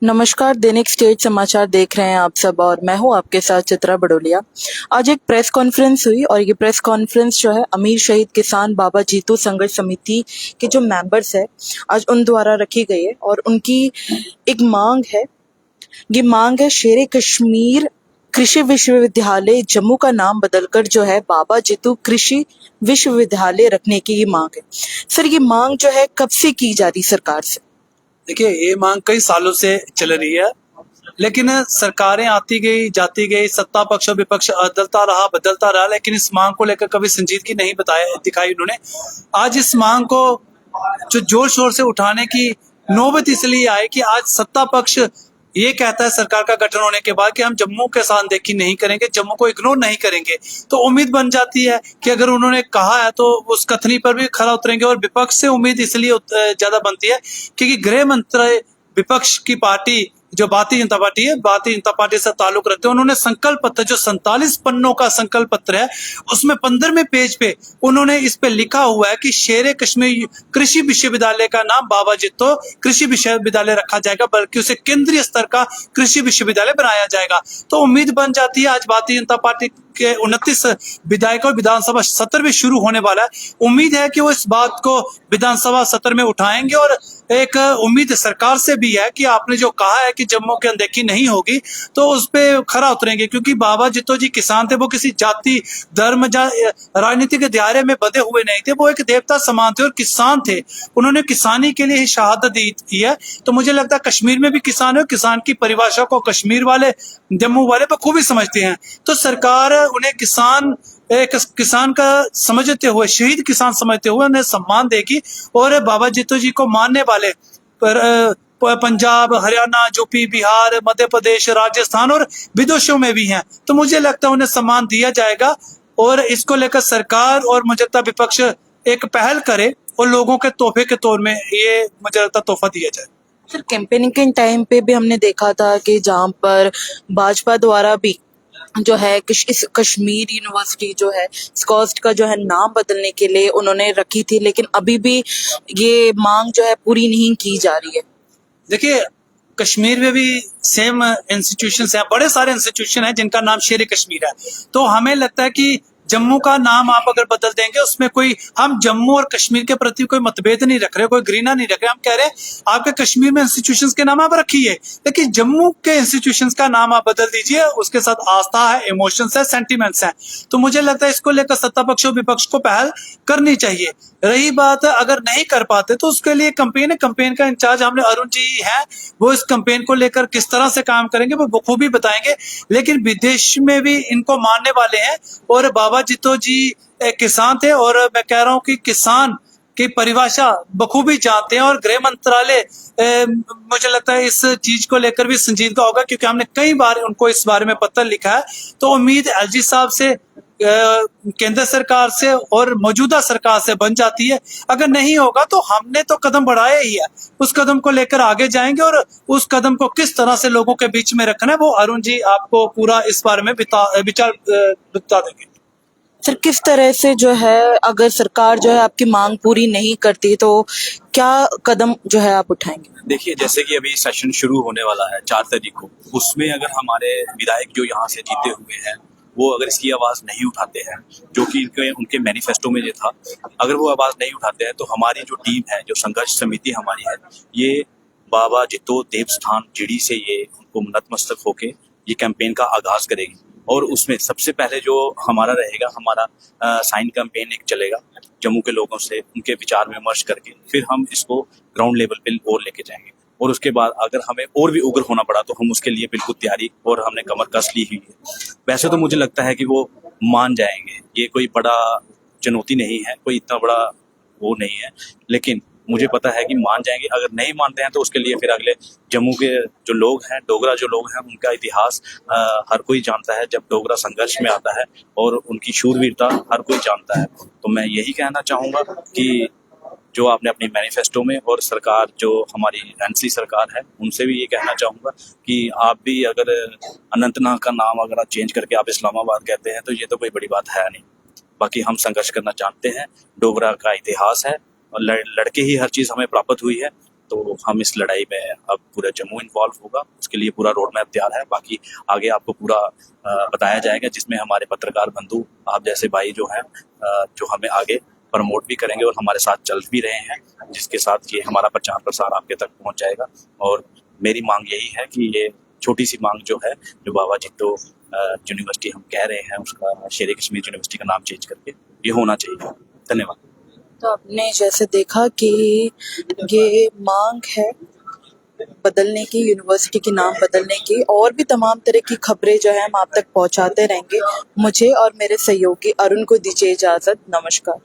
नमस्कार, दैनिक स्टेट समाचार देख रहे हैं आप सब और मैं हूं आपके साथ चित्रा बड़ोलिया। आज एक प्रेस कॉन्फ्रेंस हुई और ये प्रेस कॉन्फ्रेंस जो है अमीर शहीद किसान बाबा जीतू संघर्ष समिति के जो मेंबर्स है आज उन द्वारा रखी गई है और उनकी एक मांग है। ये मांग है शेरे कश्मीर कृषि विश्वविद्यालय जम्मू का नाम बदलकर जो है बाबा जीतू कृषि विश्वविद्यालय रखने की ये मांग है। सर, ये मांग जो है कब से की जा रही सरकार से? देखिए, ये मांग कई सालों से चल रही है, लेकिन सरकारें आती गई जाती गई, सत्ता पक्ष और विपक्ष बदलता रहा, लेकिन इस मांग को लेकर कभी संजीदगी नहीं दिखाई उन्होंने। आज इस मांग को जो जोर शोर से उठाने की नौबत इसलिए आई कि आज सत्ता पक्ष ये कहता है सरकार का गठन होने के बाद कि हम जम्मू के साथ देखी नहीं करेंगे, जम्मू को इग्नोर नहीं करेंगे। तो उम्मीद बन जाती है कि अगर उन्होंने कहा है तो उस कथनी पर भी खरा उतरेंगे। और विपक्ष से उम्मीद इसलिए ज्यादा बनती है क्योंकि गृह मंत्री विपक्ष की पार्टी जो भारतीय जनता पार्टी है, भारतीय जनता पार्टी से ताल्लुक रखते हैं, उन्होंने संकल्प पत्र जो 47 पन्नों का संकल्प पत्र है उसमें 15वें पेज पे उन्होंने इस पे लिखा हुआ है कि शेरे कश्मीर कृषि विश्वविद्यालय का नाम बाबा जीतो कृषि विश्वविद्यालय रखा जाएगा, बल्कि उसे केंद्रीय स्तर का कृषि विश्वविद्यालय बनाया जाएगा। तो उम्मीद बन जाती है, आज भारतीय जनता पार्टी के 29 विधायकों विधानसभा सत्र भी शुरू होने वाला है। उम्मीद है कि वो इस बात को विधानसभा सत्र में उठाएंगे और एक उम्मीद सरकार से भी है कि आपने जो कहा है कि जम्मू की अनदेखी नहीं होगी तो उस पर खरा उतरेंगे, क्योंकि बाबा जीतो जी किसान थे। वो किसी जाति धर्म या राजनीति के दायरे में बंधे हुए नहीं थे, वो एक देवता समान थे और किसान थे। उन्होंने किसानी के लिए ही शहादत दी है। तो मुझे लगता है कश्मीर में भी किसान है, किसान की परिभाषा को कश्मीर वाले जम्मू वाले बखूबी समझते हैं। तो सरकार उन्हें एक किसान का समझते हुए, शहीद किसान समझते हुए उन्हें सम्मान देगी। और बाबा जीतो जी को मानने वाले पंजाब, हरियाणा, यूपी, बिहार, मध्य प्रदेश, राजस्थान और विदेशों में भी हैं। तो मुझे लगता है उन्हें सम्मान दिया जाएगा और इसको लेकर सरकार और मुझे लगता है विपक्ष एक पहल करे और लोगों के तोहफे के तौर में ये मुझे लगता तोहफा दिया जाए। सर, कैंपेनिंग के टाइम पे भी हमने देखा था कि जहां पर भाजपा द्वारा भी जो है इस कश्मीर यूनिवर्सिटी जो है स्कॉस्ट का जो है नाम बदलने के लिए उन्होंने रखी थी, लेकिन अभी भी ये मांग जो है पूरी नहीं की जा रही है। देखिए, कश्मीर में भी सेम इंस्टीट्यूशंस हैं, बड़े सारे इंस्टीट्यूशन हैं जिनका नाम शेर कश्मीर है। तो हमें लगता है कि जम्मू का नाम आप अगर बदल देंगे उसमें कोई, हम जम्मू और कश्मीर के प्रति कोई मतभेद नहीं रख रहे, कोई घृणा नहीं रख रहे। हम कह रहे हैं आपके कश्मीर में इंस्टीट्यूशंस के नाम आप रखिए, लेकिन जम्मू के इंस्टीट्यूशंस का नाम आप बदल दीजिए। उसके साथ आस्था है, इमोशंस है, सेंटिमेंट्स हैं। तो मुझे लगता है इसको लेकर सत्ता पक्ष और विपक्ष को पहल करनी चाहिए। रही बात अगर नहीं कर पाते तो उसके लिए कंपेन है, कंपेन का इंचार्ज हमने अरुण जी है, वो इस कंपेन को लेकर किस तरह से काम करेंगे वो बखूबी बताएंगे। लेकिन विदेश में भी इनको मानने वाले हैं और बाबा जीतो जी किसान थे और मैं कह रहा हूँ कि किसान की परिभाषा बखूबी जानते हैं। और गृह मंत्रालय मुझे लगता है इस चीज को लेकर भी संजीदगा होगा, क्योंकि हमने कई बार उनको इस बारे में पत्र लिखा है। तो उम्मीद एलजी साहब से, केंद्र सरकार से और मौजूदा सरकार से बन जाती है। अगर नहीं होगा तो हमने तो कदम बढ़ाया ही है, उस कदम को लेकर आगे जाएंगे और उस कदम को किस तरह से लोगों के बीच में रखना है वो अरुण जी आपको पूरा इस बारे में विचार बता देंगे। सर, किस तरह से जो है अगर सरकार जो है आपकी मांग पूरी नहीं करती तो क्या कदम जो है आप उठाएंगे? देखिए, जैसे कि अभी सेशन शुरू होने वाला है 4 तारीख को, उसमें अगर हमारे विधायक जो यहाँ से जीते हुए हैं वो अगर इसकी आवाज नहीं उठाते हैं, जो कि उनके मैनिफेस्टो में ये था, अगर वो आवाज नहीं उठाते हैं तो हमारी जो टीम है, जो संघर्ष समिति हमारी है, ये बाबा जितो देवस्थान जीडी से ये उनको नतमस्तक होके ये कैंपेन का आगाज करेगी। और उसमें सबसे पहले जो हमारा रहेगा, हमारा साइन कैंपेन एक चलेगा जम्मू के लोगों से उनके विचार विमर्श करके, फिर हम इसको ग्राउंड लेवल पे और लेके जाएंगे। और उसके बाद अगर हमें और भी उग्र होना पड़ा तो हम उसके लिए बिल्कुल तैयारी और हमने कमर कस ली हुई है। वैसे तो मुझे लगता है कि वो मान जाएंगे, ये कोई बड़ा चुनौती नहीं है, कोई इतना बड़ा वो नहीं है, लेकिन मुझे पता है कि मान जाएंगे। अगर नहीं मानते हैं तो उसके लिए फिर अगले जम्मू के जो लोग हैं, डोगरा जो लोग हैं, उनका इतिहास हर कोई जानता है जब डोगरा संघर्ष में आता है, और उनकी शूरवीरता हर कोई जानता है। तो मैं यही कहना चाहूँगा कि जो आपने अपनी मैनिफेस्टो में, और सरकार जो हमारी एनसी सरकार है उनसे भी ये कहना चाहूँगा कि आप भी अगर अनंतनाग का नाम अगर आप चेंज करके आप इस्लामाबाद कहते हैं तो ये तो कोई बड़ी बात है नहीं। बाकी हम संघर्ष करना जानते हैं, डोगरा का इतिहास है और लड़के ही हर चीज़ हमें प्राप्त हुई है। तो हम इस लड़ाई में अब पूरा जम्मू इन्वॉल्व होगा, उसके लिए पूरा रोड मैप तैयार है। बाकी आगे आपको पूरा बताया जाएगा, जिसमें हमारे पत्रकार बंधु आप जैसे भाई जो हैं जो हमें आगे प्रमोट भी करेंगे और हमारे साथ चल भी रहे हैं, जिसके साथ ये हमारा प्रचार प्रसार आपके तक पहुंच जाएगा। और मेरी मांग यही है कि ये छोटी सी मांग जो है, जो बाबा जित्तो यूनिवर्सिटी हम कह रहे हैं, उसका शेर कश्मीर यूनिवर्सिटी का नाम चेंज करके ये होना चाहिए। धन्यवाद। तो आपने जैसे देखा कि ये मांग है बदलने की, यूनिवर्सिटी की नाम बदलने की, और भी तमाम तरह की खबरें जो है हम आप तक पहुंचाते रहेंगे। मुझे और मेरे सहयोगी अरुण को दीजिए इजाजत। नमस्कार।